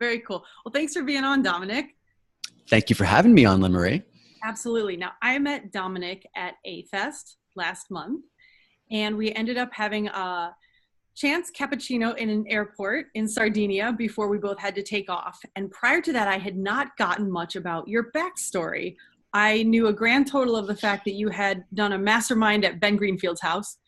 Very cool. Well, thanks for being on, Dominick. Thank you for having me on, Lynn Marie. Absolutely. Now, I met Dominick at A Fest last month, and we ended up having a chance cappuccino in an airport in Sardinia before we both had to take off. And prior to that, I had not gotten much about your backstory. I knew a grand total of the fact that you had done a mastermind at Ben Greenfield's house.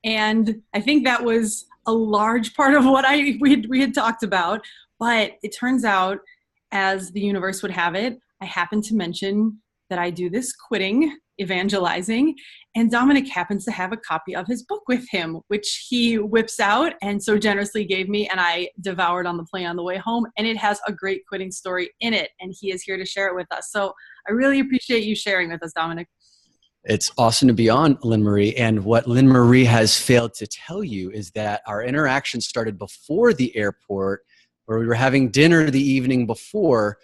And I think that was a large part of what we had talked about. But it turns out, as the universe would have it, I happened to mention that I do this quitting, evangelizing, and Dominick happens to have a copy of his book with him, which he whips out and so generously gave me, and I devoured on the plane on the way home, and it has a great quitting story in it, and he is here to share it with us. So I really appreciate you sharing with us, Dominick. It's awesome to be on, Lynn Marie. And what Lynn Marie has failed to tell you is that our interaction started before the airport, where we were having dinner the evening before,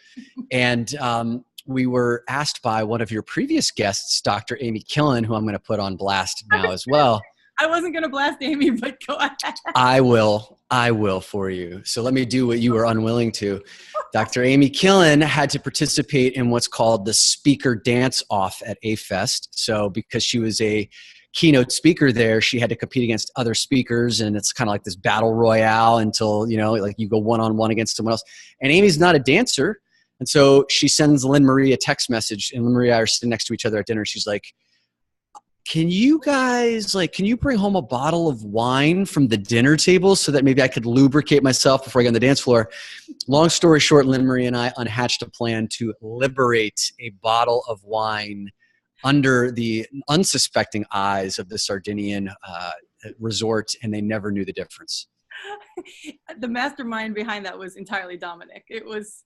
and we were asked by one of your previous guests, Dr. Amy Killen, who I'm going to put on blast now as well. I wasn't going to blast Amy, but go ahead. I will for you. So let me do what you were unwilling to. Dr. Amy Killen had to participate in what's called the speaker dance-off at A-Fest. So because she was a keynote speaker there, she had to compete against other speakers, and it's kind of like this battle royale until, like you go one-on-one against someone else. And Amy's not a dancer. And so she sends Lynn Marie a text message, and Lynn Marie and I are sitting next to each other at dinner. She's like, can you bring home a bottle of wine from the dinner table so that maybe I could lubricate myself before I get on the dance floor? Long story short, Lynn Marie and I unhatched a plan to liberate a bottle of wine under the unsuspecting eyes of the Sardinian resort, and they never knew the difference. The mastermind behind that was entirely Dominick. It was...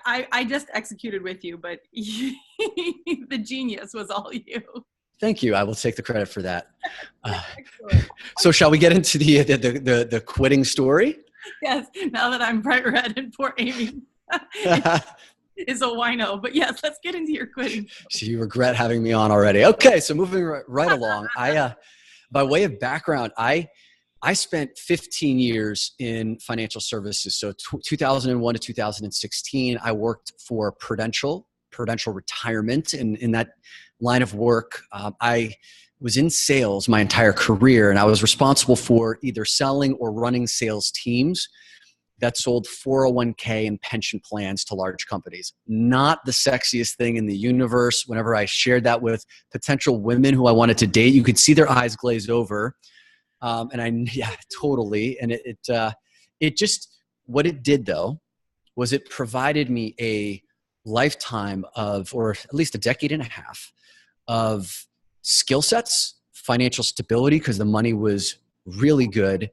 I just executed with you, but the genius was all you. Thank you. I will take the credit for that. So shall we get into the quitting story? Yes. Now that I'm bright red and poor Amy is a wino. But yes, let's get into your quitting. So you regret having me on already. Okay. So moving right along, by way of background, I spent 15 years in financial services. So 2001 to 2016, I worked for Prudential Retirement. And in that line of work, I was in sales my entire career, and I was responsible for either selling or running sales teams that sold 401k and pension plans to large companies. Not the sexiest thing in the universe. Whenever I shared that with potential women who I wanted to date, you could see their eyes glaze over. Totally. And it just, what it did though, was it provided me a lifetime of, or at least a decade and a half of skill sets, financial stability, because the money was really good.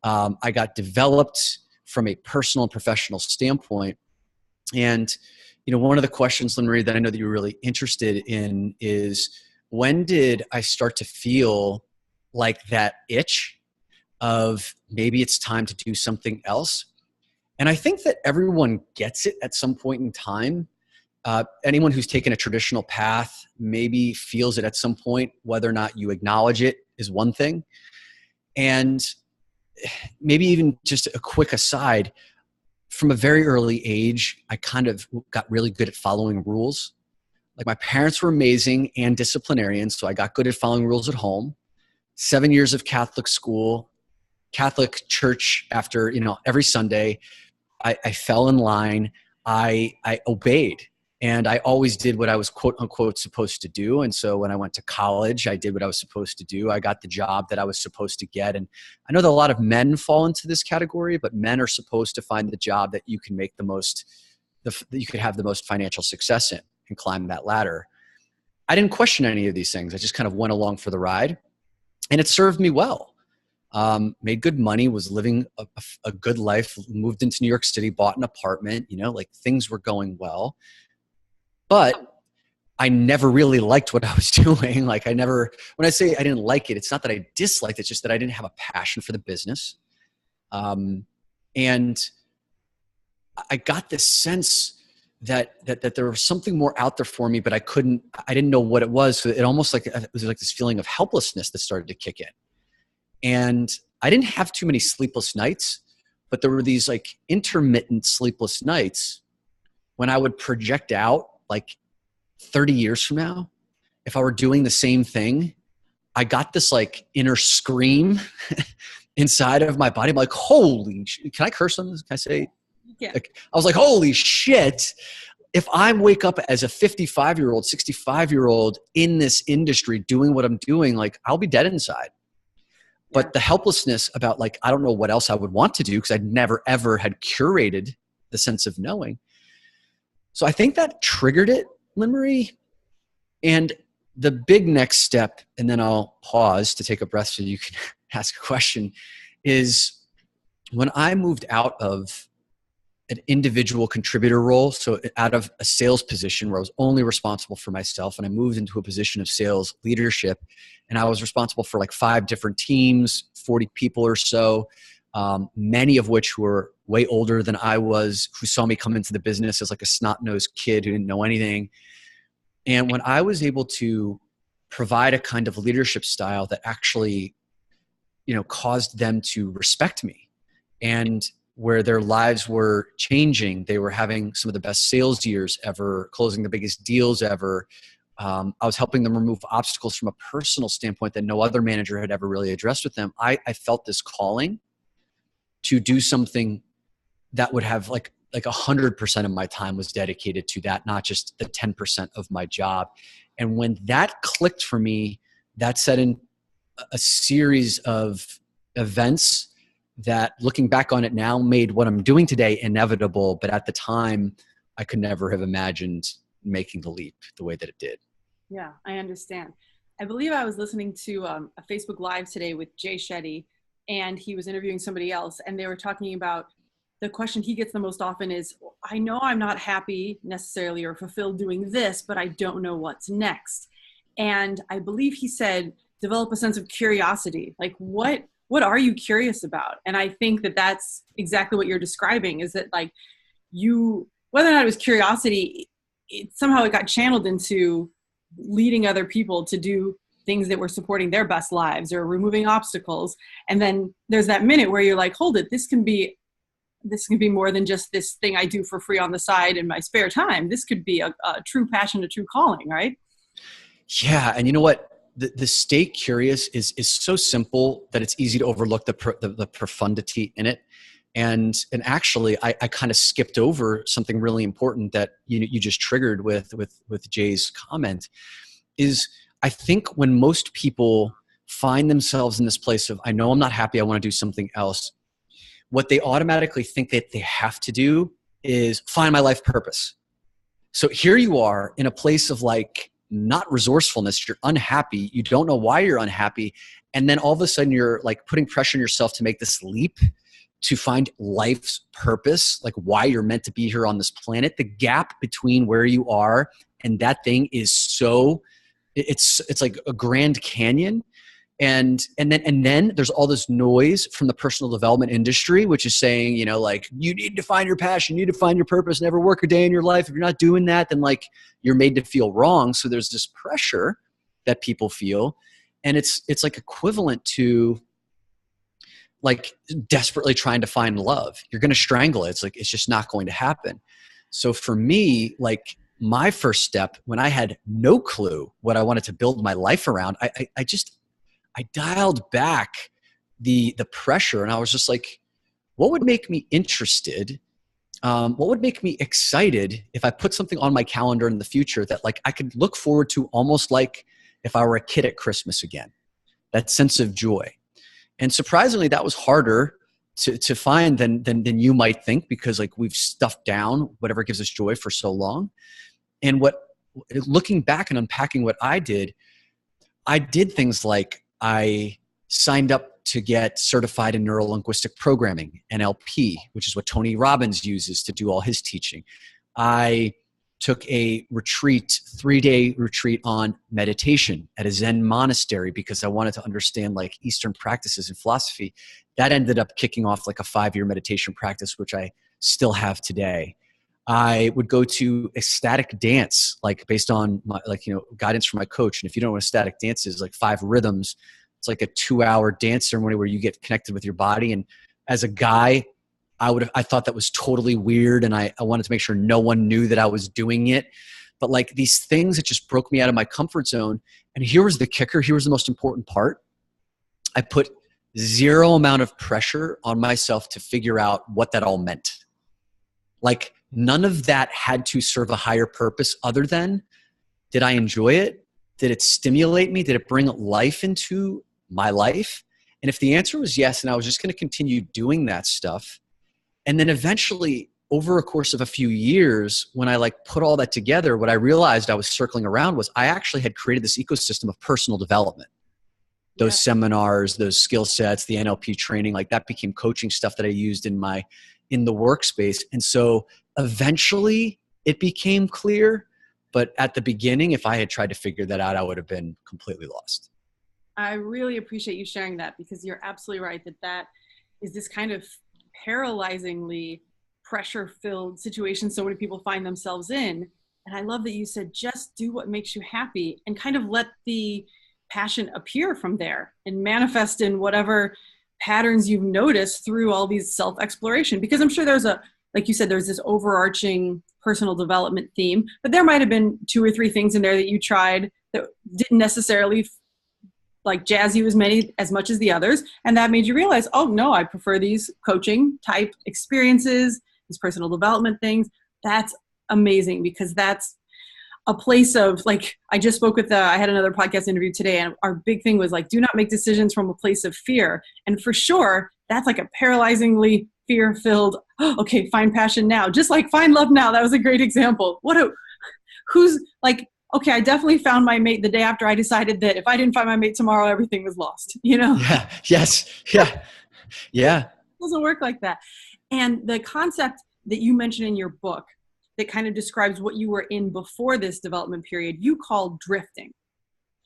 I got developed from a personal and professional standpoint. And, one of the questions, Lynn Marie, that I know that you're really interested in is, when did I start to feel like that itch of maybe it's time to do something else? And I think that everyone gets it at some point in time. Anyone who's taken a traditional path maybe feels it at some point. Whether or not you acknowledge it is one thing. And maybe even just a quick aside, from a very early age, I kind of got really good at following rules. Like, my parents were amazing and disciplinarians, so I got good at following rules at home. 7 years of Catholic school, Catholic church after, every Sunday. I fell in line. I obeyed, and I always did what I was quote unquote supposed to do. And so when I went to college, I did what I was supposed to do. I got the job that I was supposed to get. And I know that a lot of men fall into this category, but men are supposed to find the job that you can make that you could have the most financial success in and climb that ladder. I didn't question any of these things. I just kind of went along for the ride. And it served me well. Made good money, was living a good life, moved into New York City, bought an apartment, things were going well. But I never really liked what I was doing. When I say I didn't like it, it's not that I disliked it, it's just that I didn't have a passion for the business. And I got this sense that there was something more out there for me, but I didn't know what it was. So it was like this feeling of helplessness that started to kick in. And I didn't have too many sleepless nights, But there were these like intermittent sleepless nights when I would project out like 30 years from now, if I were doing the same thing, I got this like inner scream inside of my body. I'm like, holy, can I curse on this? Can I say? Yeah. Like, I was like, holy shit. If I wake up as a 55-year-old, 65-year-old in this industry doing what I'm doing, like I'll be dead inside. But the helplessness about like, I don't know what else I would want to do because I'd never, ever had curated the sense of knowing. So I think that triggered it, Lynn Marie. And the big next step, and then I'll pause to take a breath so you can ask a question, is when I moved out of an individual contributor role, so out of a sales position where I was only responsible for myself, and I moved into a position of sales leadership, and I was responsible for like 5 different teams, 40 people or so, many of which were way older than I was, who saw me come into the business as like a snot-nosed kid who didn't know anything. And when I was able to provide a kind of leadership style that actually, caused them to respect me, and where their lives were changing, they were having some of the best sales years ever, closing the biggest deals ever. I was helping them remove obstacles from a personal standpoint that no other manager had ever really addressed with them. I felt this calling to do something that would have like 100% of my time was dedicated to that, not just the 10% of my job. And when that clicked for me, that set in a series of events that, looking back on it now, made what I'm doing today inevitable. But at the time, I could never have imagined making the leap the way that it did. Yeah, I understand. I believe I was listening to a Facebook Live today with Jay Shetty, and he was interviewing somebody else, and they were talking about the question he gets the most often is, I know I'm not happy necessarily or fulfilled doing this, but I don't know what's next. And I believe he said, develop a sense of curiosity. Like, what are you curious about? And I think that that's exactly what you're describing, is that like whether or not it was curiosity, somehow it got channeled into leading other people to do things that were supporting their best lives or removing obstacles. And then there's that minute where you're like, hold it, this can be more than just this thing I do for free on the side in my spare time. This could be a true passion, a true calling, right? Yeah. And you know what? The stay curious is so simple that it's easy to overlook the profundity in it. And actually, I kind of skipped over something really important that you just triggered with Jay's comment. Is I think when most people find themselves in this place of, I know I'm not happy, I want to do something else, what they automatically think that they have to do is find my life purpose. So here you are in a place of like, not resourcefulness, you're unhappy, you don't know why you're unhappy, and then all of a sudden you're like putting pressure on yourself to make this leap to find life's purpose, like why you're meant to be here on this planet. The gap between where you are and that thing is so, it's like a Grand Canyon. And then there's all this noise from the personal development industry, which is saying, like, you need to find your passion, you need to find your purpose, never work a day in your life. If you're not doing that, then like you're made to feel wrong. So there's this pressure that people feel. And it's like equivalent to like desperately trying to find love. You're going to strangle it. It's like, it's just not going to happen. So for me, like my first step, when I had no clue what I wanted to build my life around, I dialed back the pressure, and I was just like, what would make me interested? What would make me excited if I put something on my calendar in the future that like I could look forward to, almost like if I were a kid at Christmas again, that sense of joy. And surprisingly, that was harder to find than you might think, because like we've stuffed down whatever gives us joy for so long. And looking back and unpacking what I did things like, I signed up to get certified in neuro-linguistic programming, NLP, which is what Tony Robbins uses to do all his teaching. I took a 3-day retreat on meditation at a Zen monastery because I wanted to understand like Eastern practices and philosophy. That ended up kicking off like a 5-year meditation practice, which I still have today. I would go to ecstatic dance, like based on my, guidance from my coach. And if you don't know what ecstatic dance is, like 5 rhythms, it's like a 2-hour dance ceremony where you get connected with your body. And as a guy I thought that was totally weird, and I wanted to make sure no one knew that I was doing it. But like these things that just broke me out of my comfort zone. And here was the kicker. Here was the most important part. I put zero amount of pressure on myself to figure out what that all meant. Like none of that had to serve a higher purpose other than, did I enjoy it? Did it stimulate me? Did it bring life into my life? And if the answer was yes, and I was just going to continue doing that stuff. And then eventually over a course of a few years, when I like put all that together, what I realized I was circling around was I actually had created this ecosystem of personal development. Those seminars, those skill sets, the NLP training, like that became coaching stuff that I used in the workspace. And so eventually it became clear. But at the beginning, if I had tried to figure that out, I would have been completely lost. I really appreciate you sharing that, because you're absolutely right that is this kind of paralyzingly pressure-filled situation so many people find themselves in. And I love that you said, just do what makes you happy and kind of let the passion appear from there and manifest in whatever patterns you've noticed through all these self-exploration. Because I'm sure there's like you said, there's this overarching personal development theme, but there might have been 2 or 3 things in there that you tried that didn't necessarily like jazz you as much as the others. And that made you realize, oh no, I prefer these coaching type experiences, these personal development things. That's amazing, because that's a place of like, I just spoke with, I had another podcast interview today, and our big thing was like, do not make decisions from a place of fear. And for sure, that's like a paralyzingly fear-filled, okay, find passion now. Just like find love now. That was a great example. Who's like, okay, I definitely found my mate the day after I decided that if I didn't find my mate tomorrow, everything was lost, you know? Yeah. Yes. Yeah. Yeah. It doesn't work like that. And the concept that you mentioned in your book that kind of describes what you were in before this development period, you call drifting.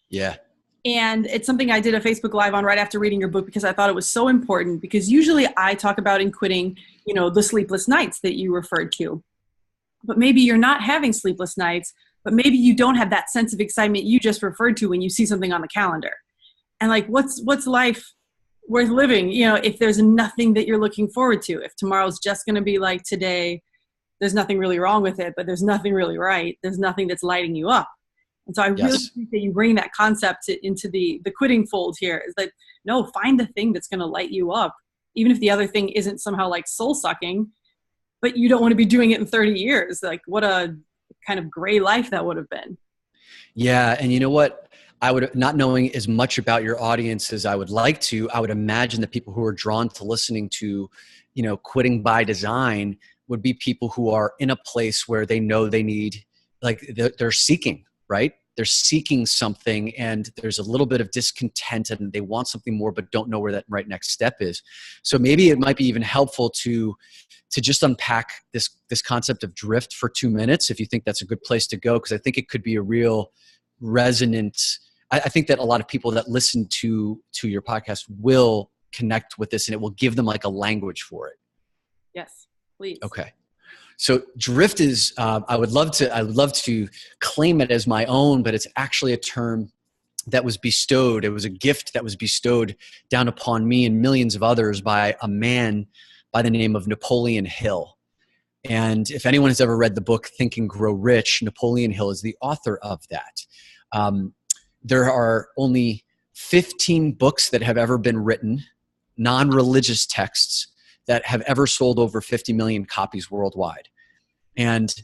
Yeah. And it's something I did a Facebook Live on right after reading your book, because I thought it was so important, because usually I talk about in quitting, you know, the sleepless nights that you referred to. But maybe you're not having sleepless nights, but maybe you don't have that sense of excitement you just referred to when you see something on the calendar. And like, what's life worth living, you know, if there's nothing that you're looking forward to? If tomorrow's just going to be like today, there's nothing really wrong with it, but there's nothing really right. There's nothing that's lighting you up. And so I really think that you bring that concept into the quitting fold here, is that, no, find the thing that's going to light you up, even if the other thing isn't somehow like soul sucking, but you don't want to be doing it in 30 years. Like, what a kind of gray life that would have been. Yeah. And you know what? I would, not knowing as much about your audience as I would like to, I would imagine that people who are drawn to listening to, you know, quitting by design would be people who are in a place where they know they need, like they're seeking, right? They're seeking something, and there's a little bit of discontent, and they want something more, but don't know where that right next step is. So maybe it might be even helpful to just unpack this concept of drift for 2 minutes, if you think that's a good place to go, because I think it could be a real resonant. I think that a lot of people that listen to your podcast will connect with this, and it will give them like a language for it. Yes, please. Okay. So drift is, I would love to claim it as my own, but it's actually a term that was bestowed. It was a gift that was bestowed down upon me and millions of others by a man by the name of Napoleon Hill. And if anyone has ever read the book Think and Grow Rich, Napoleon Hill is the author of that. There are only 15 books that have ever been written, non-religious texts, that have ever sold over 50 million copies worldwide. And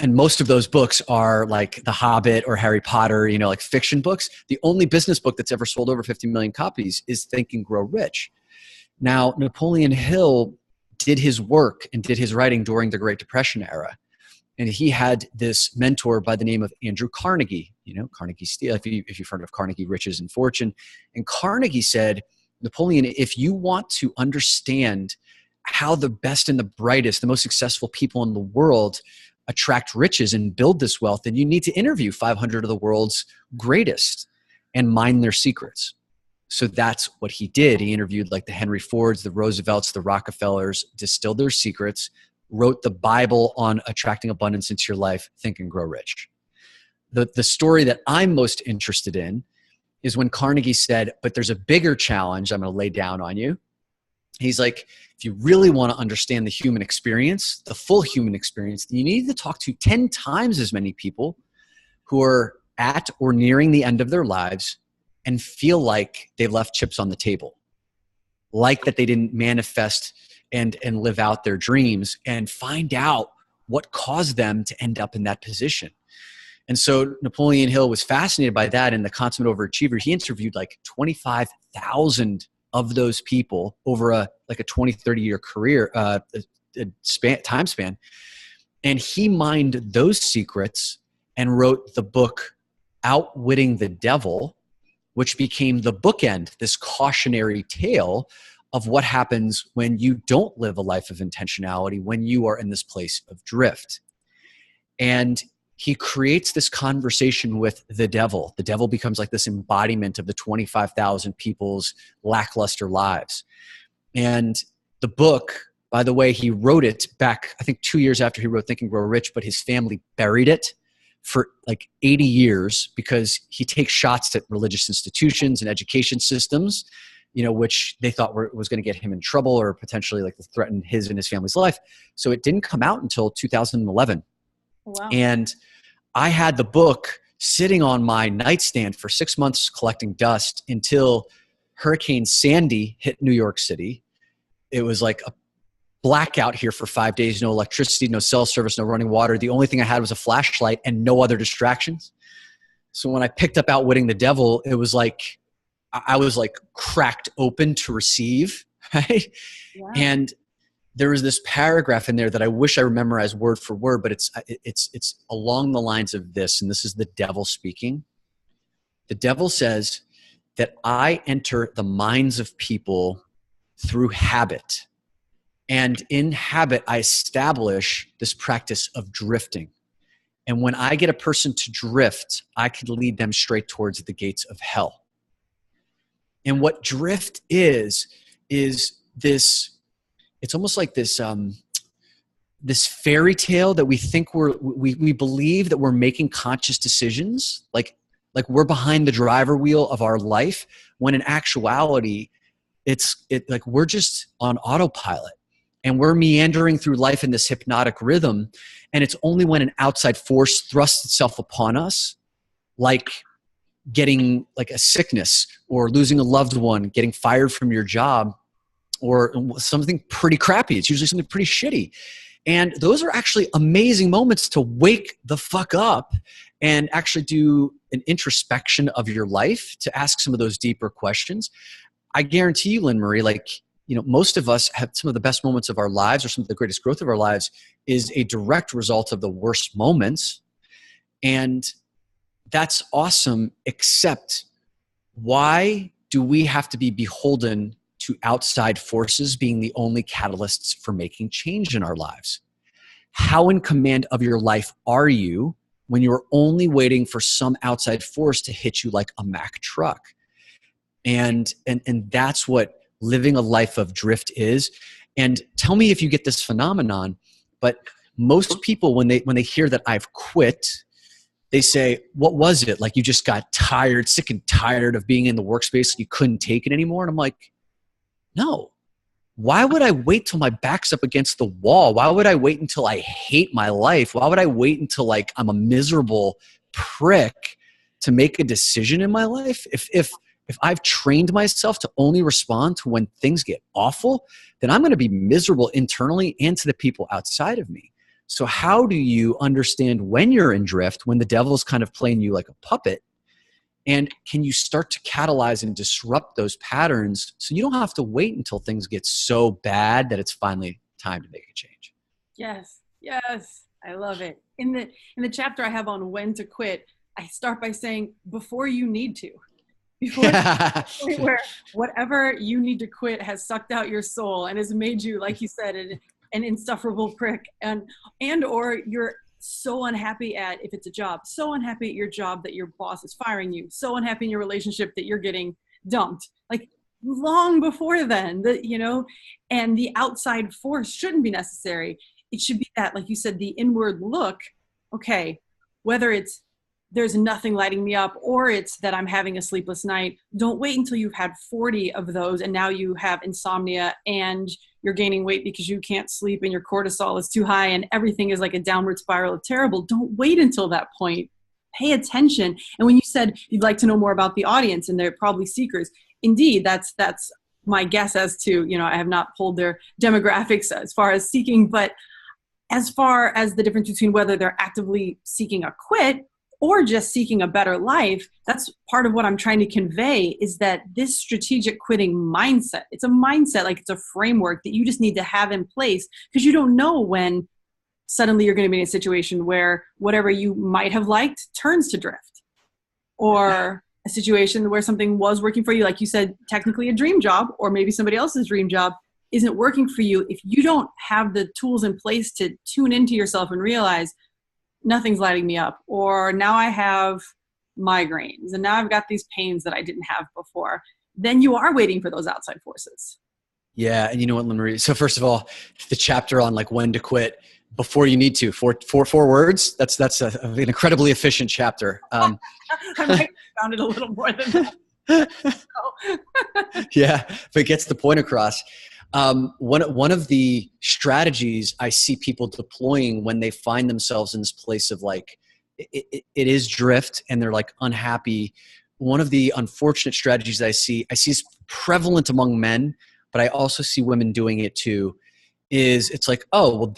most of those books are like The Hobbit or Harry Potter, you know, like fiction books. The only business book that's ever sold over 50 million copies is Think and Grow Rich. Now, Napoleon Hill did his work and did his writing during the Great Depression era. And he had this mentor by the name of Andrew Carnegie, you know, Carnegie Steel, if you've heard of Carnegie Riches and Fortune. And Carnegie said, Napoleon, if you want to understand how the best and the brightest, the most successful people in the world attract riches and build this wealth, then you need to interview 500 of the world's greatest and mine their secrets. So that's what he did. He interviewed like the Henry Fords, the Roosevelts, the Rockefellers, distilled their secrets, wrote the Bible on attracting abundance into your life, Think and Grow Rich. The story that I'm most interested in is when Carnegie said, but there's a bigger challenge I'm going to lay down on you. He's like, if you really want to understand the human experience, the full human experience, you need to talk to 10 times as many people who are at or nearing the end of their lives and feel like they've left chips on the table, like that they didn't manifest and live out their dreams, and find out what caused them to end up in that position. And so Napoleon Hill was fascinated by that, and the consummate overachiever, he interviewed like 25,000 of those people over a 20, 30-year career time span. And he mined those secrets and wrote the book Outwitting the Devil, which became the bookend, this cautionary tale of what happens when you don't live a life of intentionality, when you are in this place of drift. And he creates this conversation with the devil. The devil becomes like this embodiment of the 25,000 people's lackluster lives. And the book, by the way, he wrote it back, I think 2 years after he wrote Think and Grow Rich, but his family buried it for like 80 years because he takes shots at religious institutions and education systems, which they thought was going to get him in trouble or potentially like threaten his and his family's life. So it didn't come out until 2011. Wow. And I had the book sitting on my nightstand for 6 months collecting dust until Hurricane Sandy hit New York City. It was like a blackout here for 5 days, no electricity, no cell service, no running water. The only thing I had was a flashlight and no other distractions. So when I picked up Outwitting the Devil, it was like, I was like cracked open to receive, right? Yeah. And there was this paragraph in there that I wish I memorized word for word, but it's along the lines of this, and this is the devil speaking. The devil says that I enter the minds of people through habit. And in habit, I establish this practice of drifting. And when I get a person to drift, I could lead them straight towards the gates of hell. And what drift is this, it's almost like this, this fairy tale that we think we believe that we're making conscious decisions, like we're behind the driver wheel of our life, when in actuality, it's like we're just on autopilot and we're meandering through life in this hypnotic rhythm. And it's only when an outside force thrusts itself upon us, like getting like a sickness or losing a loved one, getting fired from your job, or something pretty crappy. It's usually something pretty shitty. And those are actually amazing moments to wake the fuck up and actually do an introspection of your life, to ask some of those deeper questions. I guarantee you, Lynn Marie, most of us have some of the best moments of our lives, or some of the greatest growth of our lives is a direct result of the worst moments. And that's awesome, except why do we have to be beholden to outside forces being the only catalysts for making change in our lives? How in command of your life are you when you're only waiting for some outside force to hit you like a Mack truck? And that's what living a life of drift is. And tell me if you get this phenomenon, but most people, when they hear that I've quit, they say, what was it? Like you just got tired, sick and tired of being in the workspace. You couldn't take it anymore. And I'm like, no. Why would I wait till my back's up against the wall? Why would I wait until I hate my life? Why would I wait until like I'm a miserable prick to make a decision in my life? If I've trained myself to only respond to when things get awful, then I'm going to be miserable internally and to the people outside of me. So how do you understand when you're in drift, when the devil's kind of playing you like a puppet? And can you start to catalyze and disrupt those patterns so you don't have to wait until things get so bad that it's finally time to make a change? Yes. I love it. In the chapter I have on when to quit, I start by saying, before you need to. Before the point where whatever you need to quit has sucked out your soul and has made you, like you said, an insufferable prick, or you're so unhappy at, if it's a job, so unhappy at your job that your boss is firing you, so unhappy in your relationship that you're getting dumped, like long before then, and the outside force shouldn't be necessary. It should be that, like you said, the inward look, okay, whether it's there's nothing lighting me up, or it's that I'm having a sleepless night. Don't wait until you've had 40 of those and now you have insomnia and you're gaining weight because you can't sleep and your cortisol is too high and everything is like a downward spiral of terrible. Don't wait until that point. Pay attention. And when you said you'd like to know more about the audience and they're probably seekers, indeed, that's my guess as to, I have not pulled their demographics as far as seeking, but as far as the difference between whether they're actively seeking a quit or just seeking a better life, that's part of what I'm trying to convey, is that this strategic quitting mindset, it's a mindset, like it's a framework that you just need to have in place, because you don't know when suddenly you're going to be in a situation where whatever you might have liked turns to drift, or a situation where something was working for you, like you said, technically a dream job, or maybe somebody else's dream job isn't working for you. If you don't have the tools in place to tune into yourself and realize nothing's lighting me up, or now I have migraines and now I've got these pains that I didn't have before, then you are waiting for those outside forces. Yeah. And you know what, Lynn Marie? So first of all, the chapter on like when to quit before you need to, four words. That's an incredibly efficient chapter. I might have found it a little more than that. Yeah, but it gets the point across. One of the strategies I see people deploying when they find themselves in this place of like, it is drift and they're like unhappy. One of the unfortunate strategies I see is prevalent among men, but I also see women doing it too, is it's like, oh, well,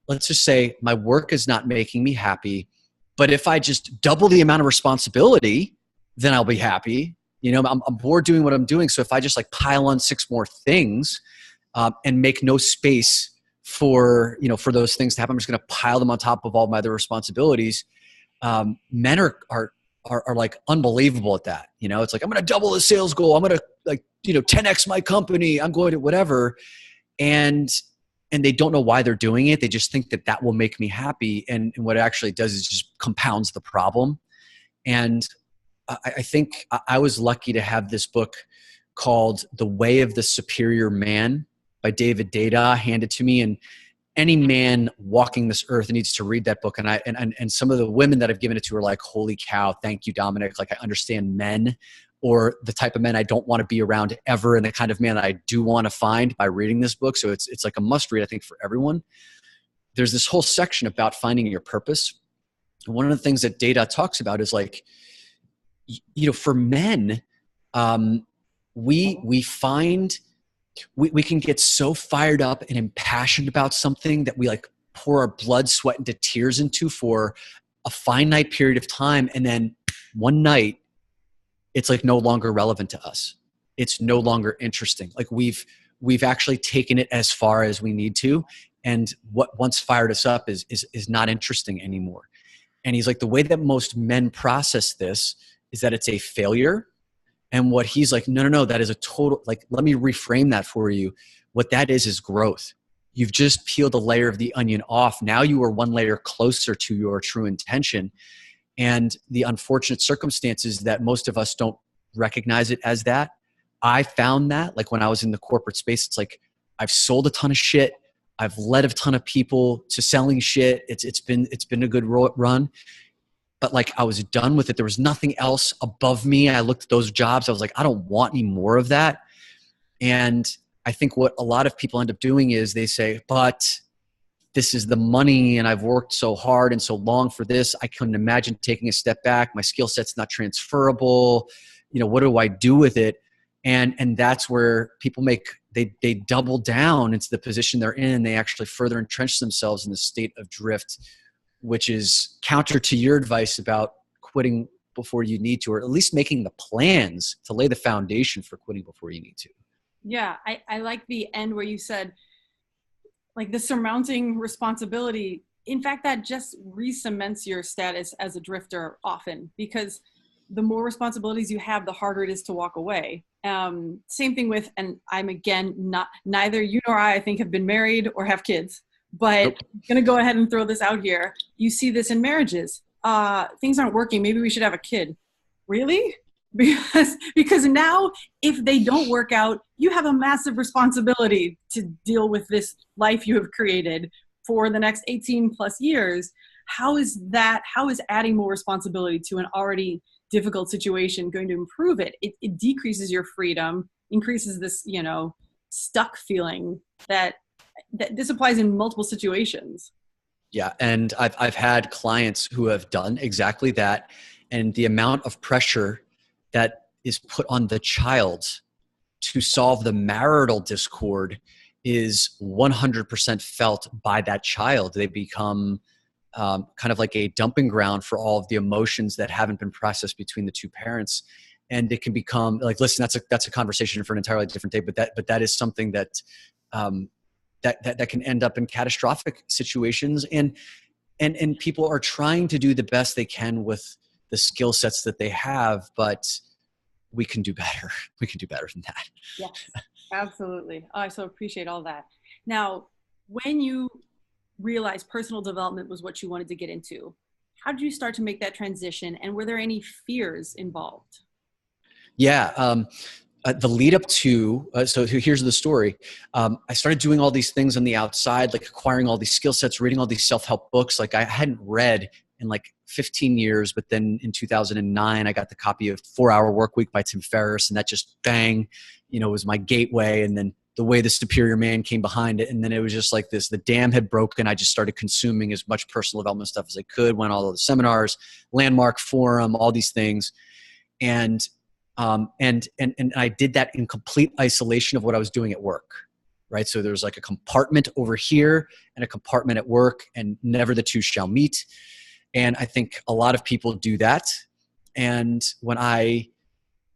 let's just say my work is not making me happy, but if I just double the amount of responsibility, then I'll be happy. I'm bored doing what I'm doing. So if I just like pile on 6 more things and make no space for those things to happen, I'm just going to pile them on top of all my other responsibilities. Men are like unbelievable at that. It's like, I'm going to double the sales goal. I'm going to 10x my company. I'm going to whatever. And they don't know why they're doing it. They just think that will make me happy. And what it actually does is just compounds the problem. And I think I was lucky to have this book called The Way of the Superior Man by David Dada handed to me. And any man walking this earth needs to read that book. And some of the women that I've given it to are like, holy cow, thank you, Dominick. Like, I understand men, or the type of men I don't want to be around ever, and the kind of man that I do want to find by reading this book. So it's like a must read, I think, for everyone. There's this whole section about finding your purpose. And one of the things that Dada talks about is like, for men, we find we can get so fired up and impassioned about something that we like pour our blood, sweat, and tears into for a finite period of time. And then one night, it's like no longer relevant to us. It's no longer interesting. Like we've actually taken it as far as we need to. And what once fired us up is not interesting anymore. And he's like, the way that most men process this is that it's a failure. And what he's like, no, that is a total, like, let me reframe that for you. What that is growth. You've just peeled a layer of the onion off. Now you are one layer closer to your true intention. And the unfortunate circumstance is that most of us don't recognize it as that. I found that, like, when I was in the corporate space, it's like, I've sold a ton of shit. I've led a ton of people to selling shit. It's been a good run. But like, I was done with it. There was nothing else above me. I looked at those jobs. I was like, I don't want any more of that. And I think what a lot of people end up doing is they say, but this is the money and I've worked so hard and so long for this. I couldn't imagine taking a step back. My skill set's not transferable. What do I do with it? And that's where people they double down into the position they're in. They actually further entrench themselves in the state of drift, which is counter to your advice about quitting before you need to, or at least making the plans to lay the foundation for quitting before you need to. Yeah, I like the end where you said, like, the surmounting responsibility. In fact, that just re-cements your status as a drifter often, because the more responsibilities you have, the harder it is to walk away. Same thing with, and I'm again, neither you nor I think have been married or have kids, but nope. I'm going to go ahead and throw this out here. You see this in marriages. Things aren't working. Maybe we should have a kid. Really? Because now if they don't work out, you have a massive responsibility to deal with this life you have created. for the next 18 plus years, how is adding more responsibility to an already difficult situation going to improve it? It decreases your freedom, increases this, stuck feeling that this applies in multiple situations. Yeah. And I've had clients who have done exactly that. And the amount of pressure that is put on the child to solve the marital discord is 100% felt by that child. They become kind of like a dumping ground for all of the emotions that haven't been processed between the two parents. And it can become like, listen, that's a conversation for an entirely different day, but that is something that that can end up in catastrophic situations. And people are trying to do the best they can with the skill sets that they have, but we can do better. We can do better than that. Yes, absolutely. Oh, I so appreciate all that. Now, when you realized personal development was what you wanted to get into, how did you start to make that transition? And were there any fears involved? Yeah. The lead up to, so here's the story. I started doing all these things on the outside, like acquiring all these skill sets, reading all these self-help books. Like I hadn't read in like 15 years, but then in 2009, I got the copy of 4-Hour Workweek by Tim Ferriss, and that just bang, was my gateway. And then The Way the Superior Man came behind it. And then it was just like this, the dam had broken. I just started consuming as much personal development stuff as I could, went all of the seminars, Landmark Forum, all these things. And I did that in complete isolation of what I was doing at work, right? So there was like a compartment over here and a compartment at work, and never the two shall meet. And I think a lot of people do that. And when I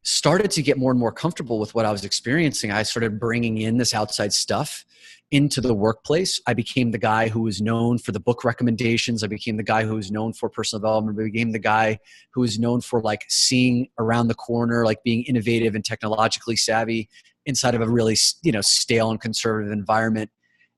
started to get more and more comfortable with what I was experiencing, I started bringing in this outside stuff into the workplace. I became the guy who was known for the book recommendations. I became the guy who was known for personal development. I became the guy who was known for like seeing around the corner, like being innovative and technologically savvy inside of a really, stale and conservative environment.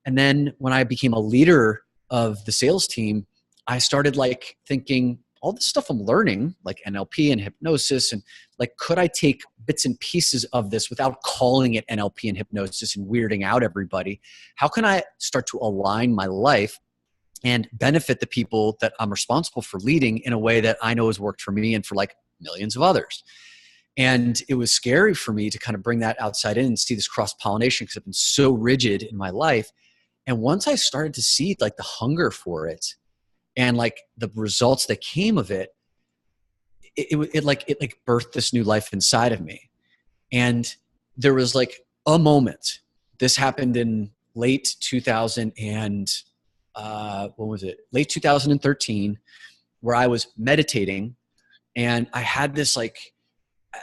And then when I became a leader of the sales team, I started like thinking, all the stuff I'm learning, like NLP and hypnosis, and like, could I take bits and pieces of this without calling it NLP and hypnosis and weirding out everybody? How can I start to align my life and benefit the people that I'm responsible for leading in a way that I know has worked for me and for like millions of others? And it was scary for me to kind of bring that outside in and see this cross-pollination, because I've been so rigid in my life. And once I started to see like the hunger for it, and like the results that came of it, it birthed this new life inside of me. And there was like a moment. This happened in late 2000 and late 2013, where I was meditating, and I had this like,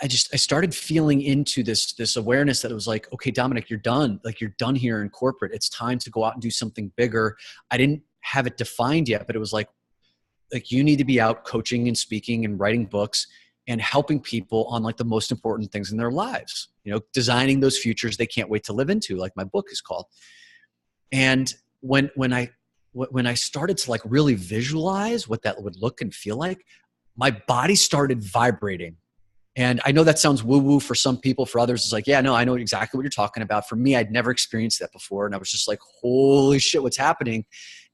I started feeling into this awareness that it was like, okay, Dominick, you're done. Like, you're done here in corporate. It's time to go out and do something bigger. I didn't have it defined yet, but it was like you need to be out coaching and speaking and writing books and helping people on like the most important things in their lives, designing those futures they can't wait to live into, like my book is called. And when I started to like really visualize what that would look and feel like, my body started vibrating. And I know that sounds woo-woo for some people. For others, it's like, yeah, no, I know exactly what you're talking about. For me, I'd never experienced that before. And I was just like, holy shit, what's happening?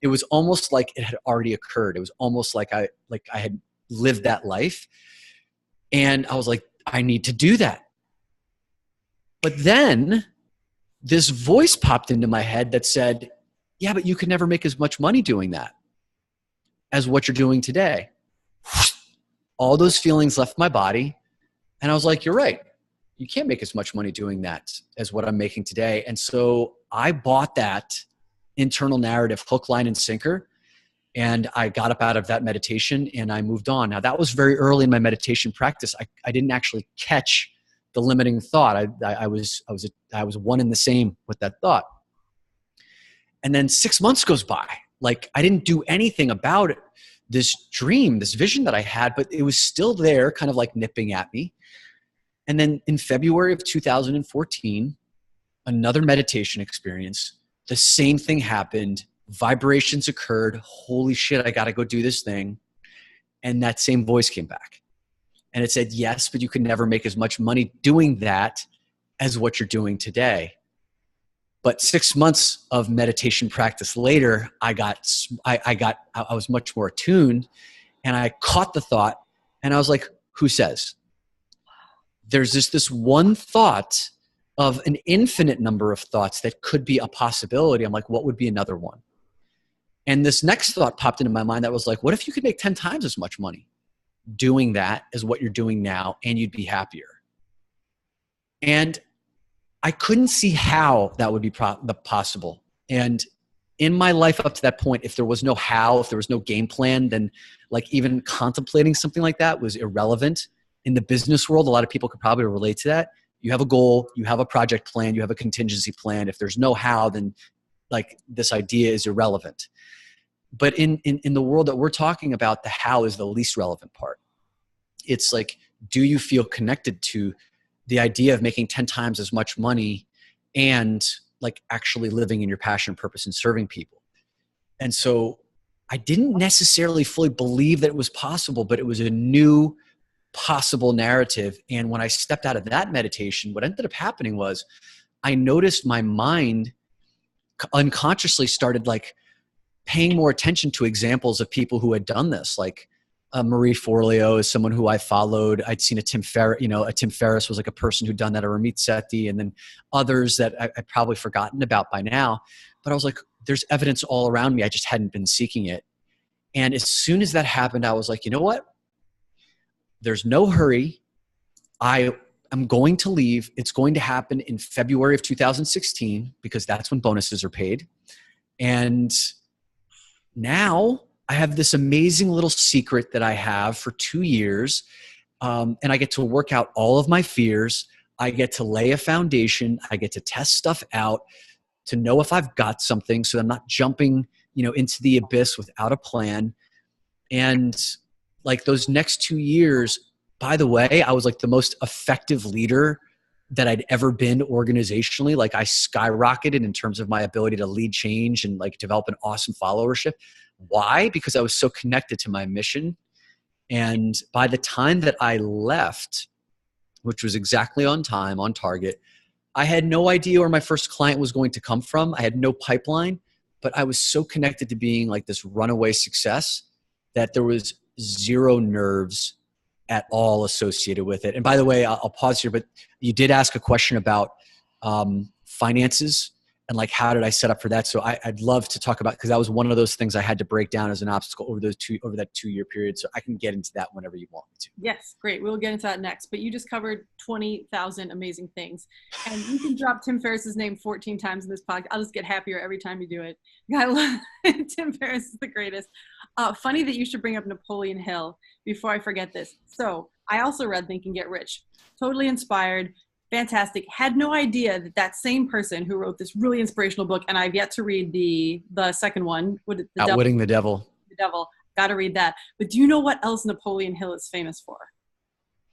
It was almost like it had already occurred. It was almost like I had lived that life. And I was like, I need to do that. But then this voice popped into my head that said, yeah, but you could never make as much money doing that as what you're doing today. All those feelings left my body. And I was like, you're right. You can't make as much money doing that as what I'm making today. And so I bought that internal narrative, hook, line, and sinker. And I got up out of that meditation and I moved on. Now, that was very early in my meditation practice. I didn't actually catch the limiting thought. I was one and the same with that thought. And then 6 months goes by. Like, I didn't do anything about it. This dream, this vision that I had, but it was still there, kind of like nipping at me. And then in February of 2014, another meditation experience, the same thing happened. Vibrations occurred. Holy shit, I got to go do this thing. And that same voice came back. And it said, yes, but you can never make as much money doing that as what you're doing today. But 6 months of meditation practice later, I was much more attuned, and I caught the thought, and I was like, who says? There's this one thought of an infinite number of thoughts that could be a possibility. I'm like, what would be another one? And this next thought popped into my mind that was like, what if you could make 10 times as much money doing that as what you're doing now, and you'd be happier? And I couldn't see how that would be possible. And in my life up to that point, if there was no how, if there was no game plan, then like even contemplating something like that was irrelevant. In the business world, a lot of people could probably relate to that. You have a goal, you have a project plan, you have a contingency plan. If there's no how, then like this idea is irrelevant. But in the world that we're talking about, the how is the least relevant part. It's like, do you feel connected to the idea of making 10 times as much money and like actually living in your passion, purpose, and serving people? And so I didn't necessarily fully believe that it was possible, but it was a new possible narrative. And when I stepped out of that meditation, what ended up happening was I noticed my mind unconsciously started like paying more attention to examples of people who had done this. Like Marie Forleo is someone who I followed. I'd seen a Tim Ferriss was like a person who'd done that, or Ramit Sethi, and then others that I'd probably forgotten about by now. But I was like, there's evidence all around me. I just hadn't been seeking it. And as soon as that happened, I was like, you know what? There's no hurry. I am going to leave. It's going to happen in February of 2016 because that's when bonuses are paid. And now I have this amazing little secret that I have for 2 years. And I get to work out all of my fears. I get to lay a foundation. I get to test stuff out to know if I've got something, so I'm not jumping, into the abyss without a plan. And like those next 2 years, by the way, I was like the most effective leader that I'd ever been organizationally. Like I skyrocketed in terms of my ability to lead change and like develop an awesome followership. Why? Because I was so connected to my mission. And by the time that I left, which was exactly on time, on target, I had no idea where my first client was going to come from. I had no pipeline, but I was so connected to being like this runaway success that there was zero nerves at all associated with it. And by the way, I'll pause here, but you did ask a question about finances and like, how did I set up for that? So I'd love to talk about, because that was one of those things I had to break down as an obstacle over that 2 year period. So I can get into that whenever you want me to. Yes, great. We'll get into that next, but you just covered 20,000 amazing things, and you can drop Tim Ferriss's name 14 times in this podcast. I'll just get happier every time you do it. I love Tim Ferriss is the greatest. Funny that you should bring up Napoleon Hill before I forget this. So I also read Think and Get Rich. Totally inspired. Fantastic. Had no idea that same person who wrote this really inspirational book, and I've yet to read the second one. Outwitting the Devil. The Devil. Got to read that. But do you know what else Napoleon Hill is famous for?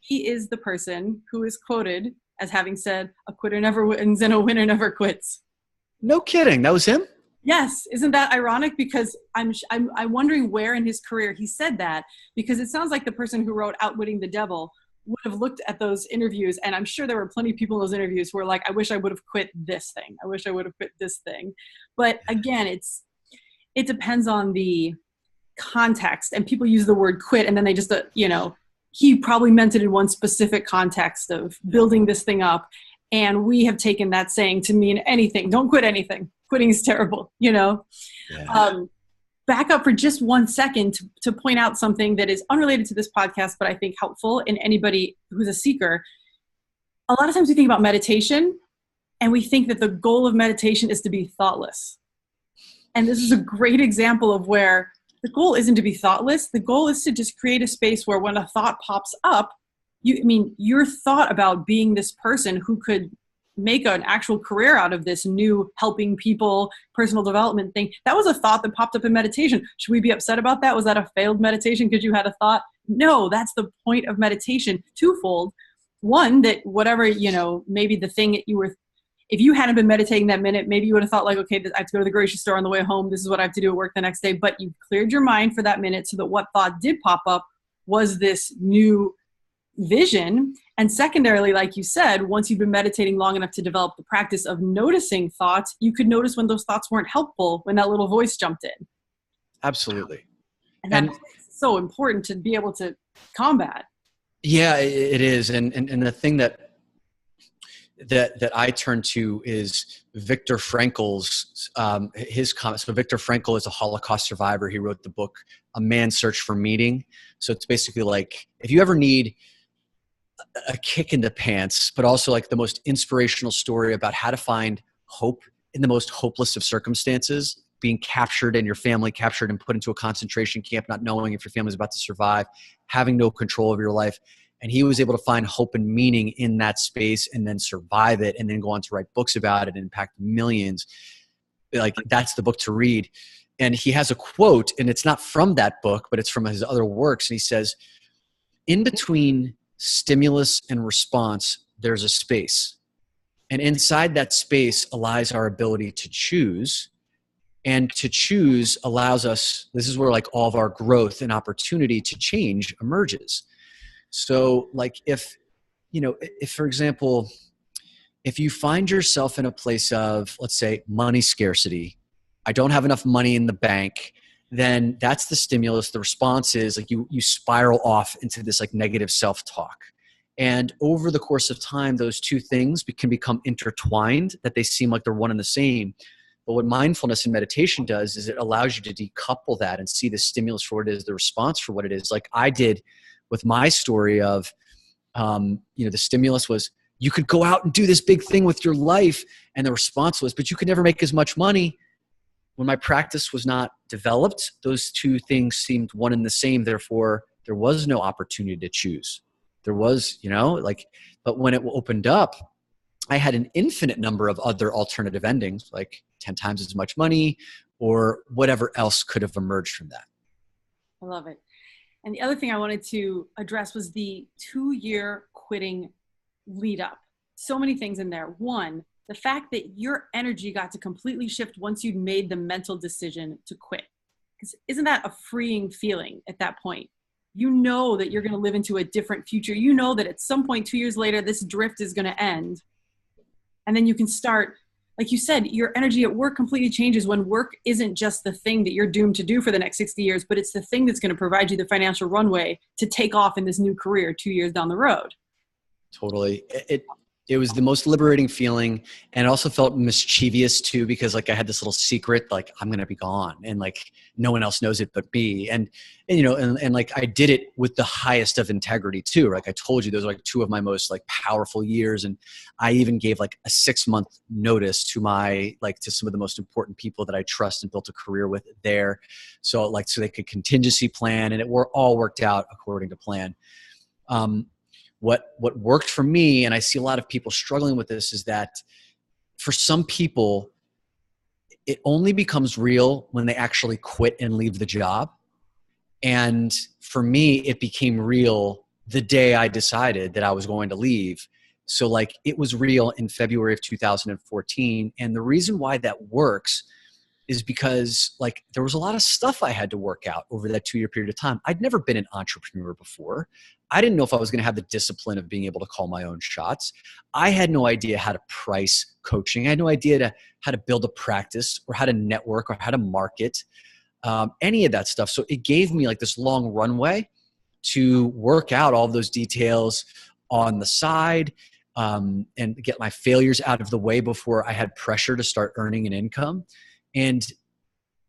He is the person who is quoted as having said, "A quitter never wins and a winner never quits." No kidding. That was him? Yes. Isn't that ironic? Because I'm wondering where in his career he said that, because it sounds like the person who wrote Outwitting the Devil would have looked at those interviews, and I'm sure there were plenty of people in those interviews who were like, I wish I would have quit this thing. I wish I would have quit this thing. But again, it depends on the context, and people use the word quit and then they just, he probably meant it in one specific context of building this thing up. And we have taken that saying to mean anything. Don't quit anything. Quitting is terrible, Yeah. Back up for just 1 second to point out something that is unrelated to this podcast, but I think helpful in anybody who's a seeker. A lot of times we think about meditation and we think that the goal of meditation is to be thoughtless. And this is a great example of where the goal isn't to be thoughtless. The goal is to just create a space where when a thought pops up, your thought about being this person who could make an actual career out of this new helping people, personal development thing. That was a thought that popped up in meditation. Should we be upset about that? Was that a failed meditation because you had a thought? No, that's the point of meditation. Twofold. One, that whatever, maybe the thing that if you hadn't been meditating that minute, maybe you would have thought like, okay, I have to go to the grocery store on the way home. This is what I have to do at work the next day. But you cleared your mind for that minute so that what thought did pop up was this new vision. And secondarily, like you said, once you've been meditating long enough to develop the practice of noticing thoughts, you could notice when those thoughts weren't helpful, when that little voice jumped in. Absolutely. And that's so important to be able to combat. Yeah, it is. And the thing that I turn to is Viktor Frankl's, his comments. So Viktor Frankl is a Holocaust survivor. He wrote the book, A Man's Search for Meaning. So it's basically like, if you ever need a kick in the pants, but also like the most inspirational story about how to find hope in the most hopeless of circumstances, being captured and your family captured and put into a concentration camp, not knowing if your family's about to survive, having no control of your life. And he was able to find hope and meaning in that space and then survive it and then go on to write books about it and impact millions. Like, that's the book to read. And he has a quote, and it's not from that book, but it's from his other works. And he says, in between stimulus and response, there's a space. And inside that space lies our ability to choose. And to choose allows us, this is where like all of our growth and opportunity to change emerges. So like if for example, if you find yourself in a place of, let's say, money scarcity, I don't have enough money in the bank, then that's the stimulus. The response is like you spiral off into this like negative self-talk. And over the course of time, those two things can become intertwined, that they seem like they're one and the same. But what mindfulness and meditation does is it allows you to decouple that and see the stimulus for what it is, the response for what it is. Like I did with my story of, the stimulus was, you could go out and do this big thing with your life. And the response was, but you could never make as much money. When my practice was not developed, those two things seemed one and the same. Therefore, there was no opportunity to choose. There was, but when it opened up, I had an infinite number of other alternative endings, like 10 times as much money or whatever else could have emerged from that. I love it. And the other thing I wanted to address was the 2-year quitting lead up. So many things in there. One, the fact that your energy got to completely shift once you'd made the mental decision to quit. Because isn't that a freeing feeling at that point? You know that you're going to live into a different future. You know that at some point 2 years later, this drift is going to end. And then you can start, like you said, your energy at work completely changes when work isn't just the thing that you're doomed to do for the next 60 years, but it's the thing that's going to provide you the financial runway to take off in this new career 2 years down the road. Totally. It was the most liberating feeling, and it also felt mischievous too, because like I had this little secret, like I'm going to be gone and like no one else knows it but me. And like I did it with the highest of integrity too. Like I told you, those are like two of my most like powerful years. And I even gave like a 6-month notice to to some of the most important people that I trust and built a career with there. So they could contingency plan, and all worked out according to plan. What worked for me, and I see a lot of people struggling with this, is that for some people, it only becomes real when they actually quit and leave the job. And for me, it became real the day I decided that I was going to leave. So like it was real in February of 2014. And the reason why that works is because like there was a lot of stuff I had to work out over that 2-year period of time. I'd never been an entrepreneur before. I didn't know if I was going to have the discipline of being able to call my own shots. I had no idea how to price coaching. I had no idea how to build a practice or how to network or how to market, any of that stuff. So it gave me like this long runway to work out all of those details on the side, and get my failures out of the way before I had pressure to start earning an income. And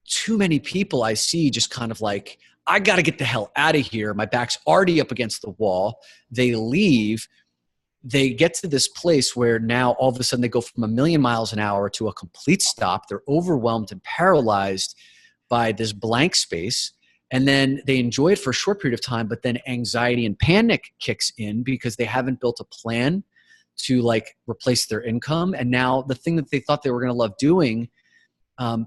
too many people I see just kind of like, I got to get the hell out of here. My back's already up against the wall. They leave. They get to this place where now all of a sudden they go from 1,000,000 miles an hour to a complete stop. They're overwhelmed and paralyzed by this blank space. And then they enjoy it for a short period of time, but then anxiety and panic kicks in because they haven't built a plan to like replace their income. And now the thing that they thought they were going to love doing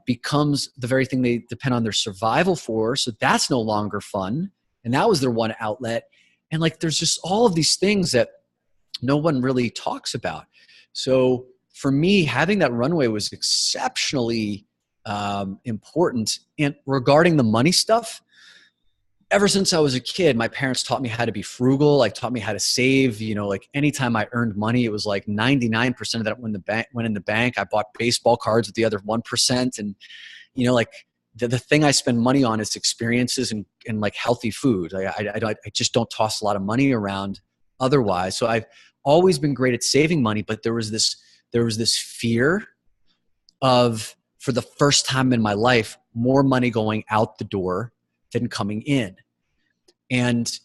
becomes the very thing they depend on their survival for. So that's no longer fun. And that was their one outlet. And like, there's just all of these things that no one really talks about. So for me, having that runway was exceptionally important. And regarding the money stuff, ever since I was a kid, my parents taught me how to be frugal, like taught me how to save. Like anytime I earned money, it was like 99% of that went in the bank. I bought baseball cards with the other 1%. And, like the thing I spend money on is experiences and like healthy food. I just don't toss a lot of money around otherwise. So I've always been great at saving money, but there was this fear of, for the first time in my life, more money going out the door than coming in. And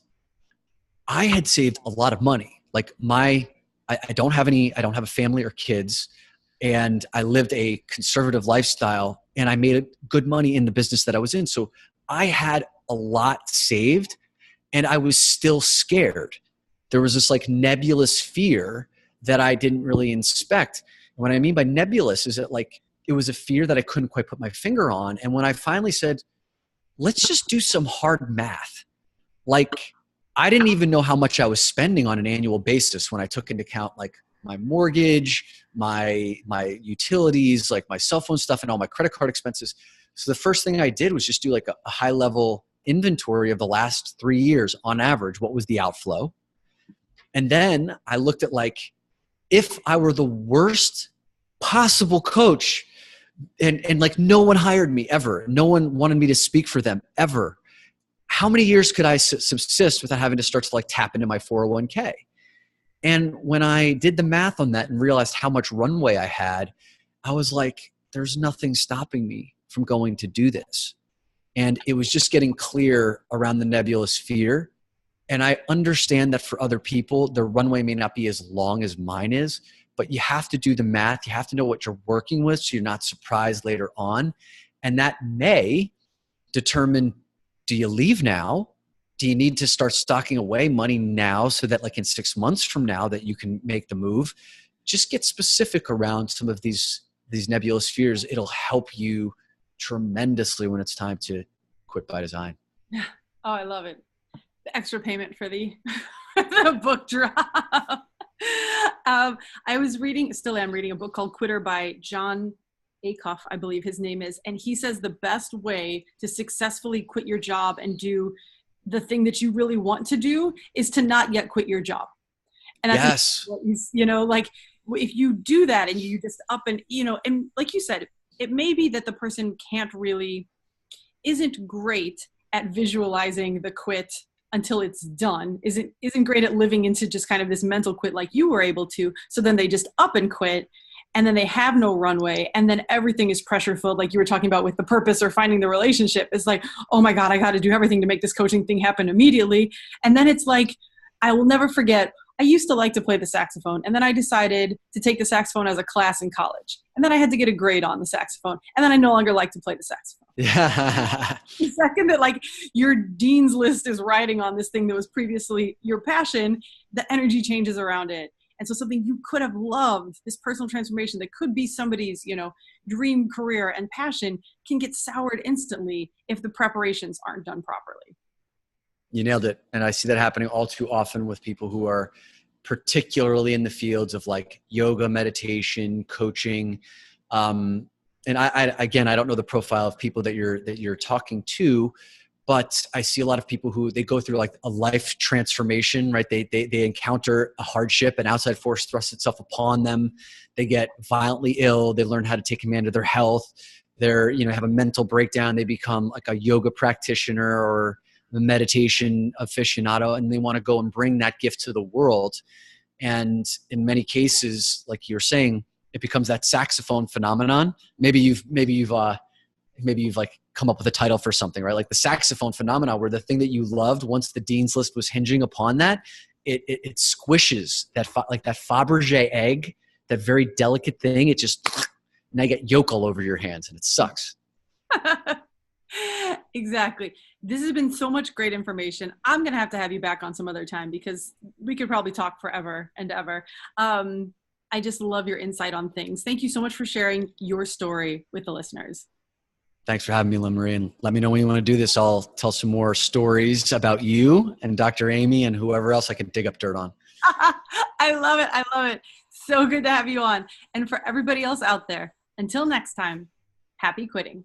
I had saved a lot of money. Like I don't have a family or kids, and I lived a conservative lifestyle, and I made good money in the business that I was in. So I had a lot saved, and I was still scared. There was this like nebulous fear that I didn't really inspect. And what I mean by nebulous is that like, it was a fear that I couldn't quite put my finger on. And when I finally said, let's just do some hard math. Like, I didn't even know how much I was spending on an annual basis when I took into account like my mortgage, my utilities, like my cell phone stuff and all my credit card expenses. So the first thing I did was just do like a high level inventory of the last 3 years on average. What was the outflow? And then I looked at like, if I were the worst possible coach and like no one hired me ever, no one wanted me to speak for them ever, how many years could I subsist without having to start to like tap into my 401k? And when I did the math on that and realized how much runway I had, I was like, there's nothing stopping me from going to do this. And it was just getting clear around the nebulous fear. And I understand that for other people, their runway may not be as long as mine is, but you have to do the math. You have to know what you're working with so you're not surprised later on. And that may determine, do you leave now? Do you need to start stocking away money now so that like in 6 months from now that you can make the move? Just get specific around some of these nebulous fears. It'll help you tremendously when it's time to quit by design. Yeah. Oh, I love it. The extra payment for the, the book drop. I was reading, still am reading a book called Quitter by John Acuff, I believe his name is. And he says the best way to successfully quit your job and do the thing that you really want to do is to not yet quit your job. And yes, like if you do that and you just up and, and like you said, it may be that the person isn't great at visualizing the quit until it's done, isn't great at living into just kind of this mental quit like you were able to. So then they just up and quit, and then they have no runway, and then everything is pressure filled, like you were talking about with the purpose or finding the relationship. It's like, oh my God, I got to do everything to make this coaching thing happen immediately. And then it's like, I will never forget, I used to like to play the saxophone, and then I decided to take the saxophone as a class in college. And then I had to get a grade on the saxophone, and then I no longer like to play the saxophone. Yeah. The second that like your dean's list is riding on this thing that was previously your passion, the energy changes around it. And so something you could have loved, this personal transformation that could be somebody's, dream career and passion, can get soured instantly if the preparations aren't done properly. You nailed it. And I see that happening all too often with people who are particularly in the fields of like yoga, meditation, coaching. And I don't know the profile of people that you're talking to, but I see a lot of people who they go through like a life transformation, right? They encounter a hardship, an outside force thrusts itself upon them. They get violently ill. They learn how to take command of their health. They're, have a mental breakdown. They become like a yoga practitioner or a meditation aficionado, and they want to go and bring that gift to the world. And in many cases, like you're saying, it becomes that saxophone phenomenon. Maybe you've like come up with a title for something, right? Like the saxophone phenomenon, where the thing that you loved, once the dean's list was hinging upon that, it squishes that like that Fabergé egg, that very delicate thing. It just, now you get yolk all over your hands, and it sucks. Exactly. This has been so much great information. I'm going to have you back on some other time, because we could probably talk forever and ever. I just love your insight on things. Thank you so much for sharing your story with the listeners. Thanks for having me, Lynn Marie. And let me know when you want to do this. I'll tell some more stories about you and Dr. Amy and whoever else I can dig up dirt on. I love it. I love it. So good to have you on. And for everybody else out there, until next time, happy quitting.